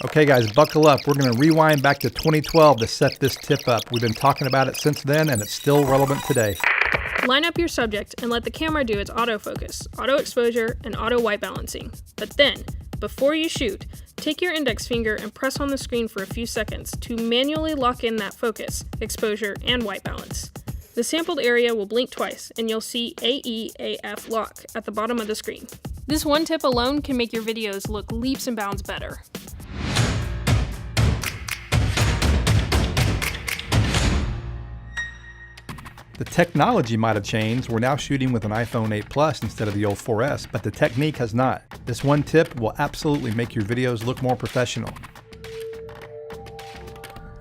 Okay guys, buckle up. We're going to rewind back to 2012 to set this tip up. We've been talking about it since then and it's still relevant today. Line up your subject and let the camera do its autofocus, auto exposure, and auto white balancing. But then, before you shoot, take your index finger and press on the screen for a few seconds to manually lock in that focus, exposure, and white balance. The sampled area will blink twice and you'll see AEAF lock at the bottom of the screen. This one tip alone can make your videos look leaps and bounds better. The technology might have changed. We're now shooting with an iPhone 8 Plus instead of the old 4S, but the technique has not. This one tip will absolutely make your videos look more professional.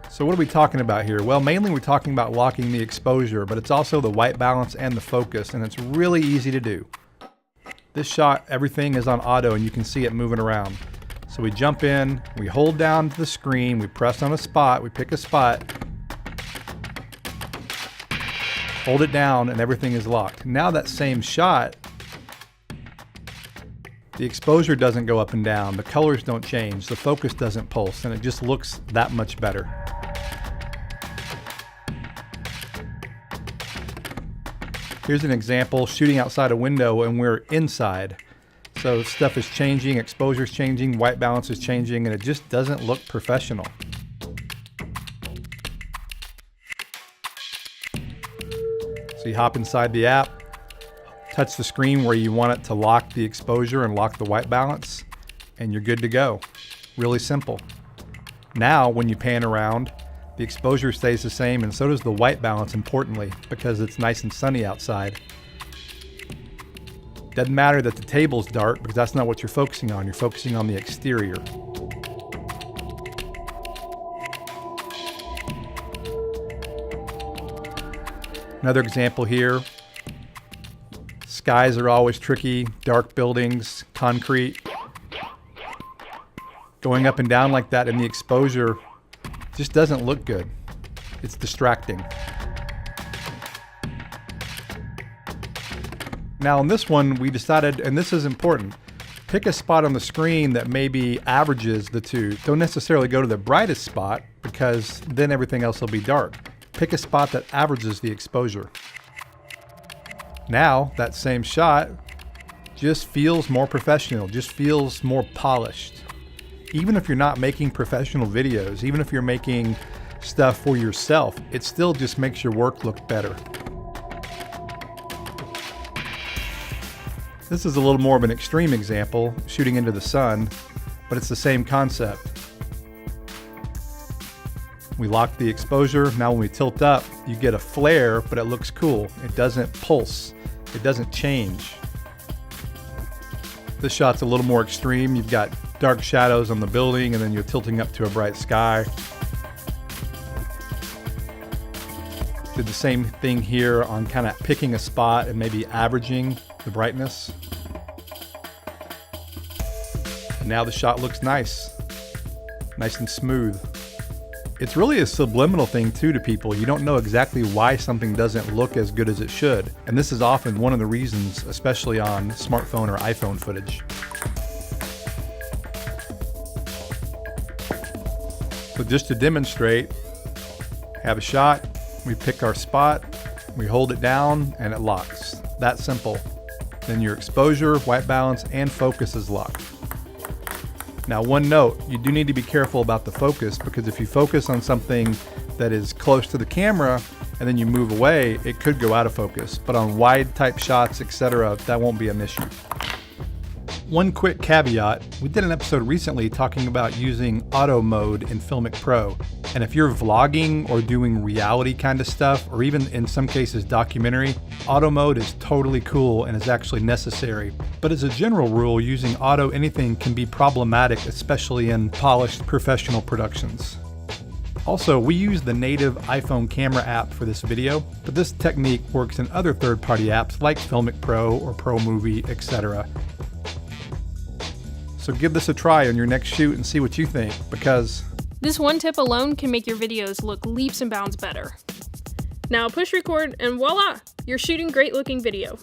So what are we talking about here? Well, mainly we're talking about locking the exposure, but it's also the white balance and the focus, and it's really easy to do. This shot, everything is on auto and you can see it moving around. So we jump in, we hold down to the screen, we press on a spot, we pick a spot, hold it down, and everything is locked. Now that same shot, the exposure doesn't go up and down, the colors don't change, the focus doesn't pulse, and it just looks that much better. Here's an example, shooting outside a window and we're inside. So stuff is changing, exposure's changing, white balance is changing, and it just doesn't look professional. So you hop inside the app, touch the screen where you want it to lock the exposure and lock the white balance, and you're good to go. Really simple. Now, when you pan around, the exposure stays the same and so does the white balance, importantly, because it's nice and sunny outside. Doesn't matter that the table's dark because that's not what you're focusing on. You're focusing on the exterior. Another example here. Skies are always tricky, dark buildings, concrete. Going up and down like that in the exposure just doesn't look good. It's distracting. Now on this one, we decided, and this is important, pick a spot on the screen that maybe averages the two. Don't necessarily go to the brightest spot because then everything else will be dark. Pick a spot that averages the exposure. Now, that same shot just feels more professional, just feels more polished. Even if you're not making professional videos, even if you're making stuff for yourself, it still just makes your work look better. This is a little more of an extreme example, shooting into the sun, but it's the same concept. We lock the exposure. Now when we tilt up, you get a flare, but it looks cool. It doesn't pulse. It doesn't change. This shot's a little more extreme. You've got dark shadows on the building and then you're tilting up to a bright sky. Did the same thing here on kind of picking a spot and maybe averaging the brightness. And now the shot looks nice. Nice and smooth. It's really a subliminal thing too to people. You don't know exactly why something doesn't look as good as it should. And this is often one of the reasons, especially on smartphone or iPhone footage. So just to demonstrate, have a shot, we pick our spot, we hold it down, and it locks. That simple. Then your exposure, white balance, and focus is locked. Now one note, you do need to be careful about the focus because if you focus on something that is close to the camera and then you move away, it could go out of focus. But on wide type shots, etc., that won't be an issue. One quick caveat, we did an episode recently talking about using auto mode in Filmmaking Pro. And if you're vlogging or doing reality kind of stuff, or even in some cases documentary, auto mode is totally cool and is actually necessary. But as a general rule, using auto anything can be problematic, especially in polished professional productions. Also, we use the native iPhone camera app for this video, but this technique works in other third-party apps like Filmmaking Pro or Pro Movie, etc. So give this a try on your next shoot and see what you think, because this one tip alone can make your videos look leaps and bounds better. Now push record and voila, you're shooting great looking video.